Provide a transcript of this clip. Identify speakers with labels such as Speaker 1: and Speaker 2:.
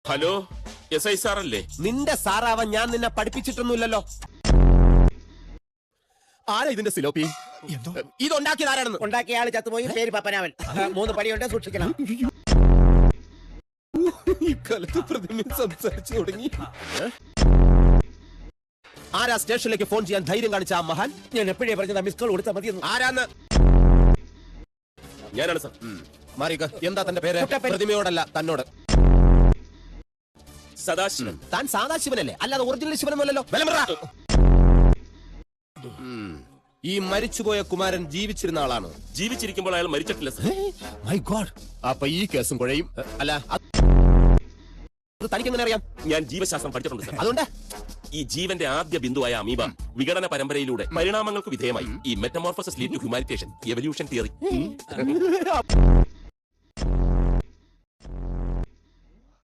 Speaker 1: Hello SI സാറല്ലേ?
Speaker 2: നിന്റെ സാറാവാൻ ഞാൻ നിന്നെ പഠിപ്പിച്ചിട്ടൊന്നുമില്ലല്ലോ. ആരാ ഇതിന്റെ സിലോപ്പി? ഇതുണ്ടാക്കിയത് ആരാണെന്ന്?
Speaker 3: ഉണ്ടാക്കിയ ആള് ചത്തുപോയി, പേര് പപ്പനാവൻ. 3 പടിയുണ്ട്, സൂക്ഷിക്കണം.
Speaker 2: ഇക്കാലത്ത് പ്രതിമ സംസാരിച്ചു തുടങ്ങി. ആരാ സ്റ്റേഷനിലേക്ക് ഫോൺ ചെയ്യാൻ ധൈര്യം കാണിച്ച ആ മഹാൻ?
Speaker 3: ഞാൻ എപ്പോഴേ പറഞ്ഞത് മിസ് കോൾ കൊടുത്താൽ മതിയെന്ന്.
Speaker 2: ആരാന്ന്?
Speaker 1: ഞാനാണ് സാർ.
Speaker 2: മാറിക. എന്താ തന്റെ പേര്?
Speaker 3: കുട്ടപ്പൻ.
Speaker 2: പ്രതിമയോടല്ല, തന്നോട്.
Speaker 1: സദാശിവൻ.
Speaker 2: താൻ സാദാ ശിവനല്ലേ, അല്ലാതെ ഒറിജിനൽ ശിവനൊന്നുമല്ലല്ലോ. ബലം പറ. ഈ മരിച്ചുപോയ കുമാരൻ ജീവിച്ചിരുന്ന ആളാണ്.
Speaker 1: ജീവിച്ചിരിക്കുമ്പോൾ അയാൾ മരിച്ചിട്ടില്ല സാർ.
Speaker 2: My God. അപ്പൊ ഈ കേസും കുഴയും. അല്ല, തനിക്ക് എങ്ങനെ അറിയാം?
Speaker 1: ഞാൻ ജീവശാസ്ത്രം പഠിച്ചിട്ടുണ്ട് സാർ.
Speaker 2: അതുകൊണ്ട്
Speaker 1: ഈ ജീവന്റെ ആദ്യ ബിന്ദുവായ അമീബ വിഘടന പരമ്പരയിലൂടെ പരിണാമങ്ങൾക്ക് വിധേയമായി ഈ metamorphosis lead to humanisation evolution theory.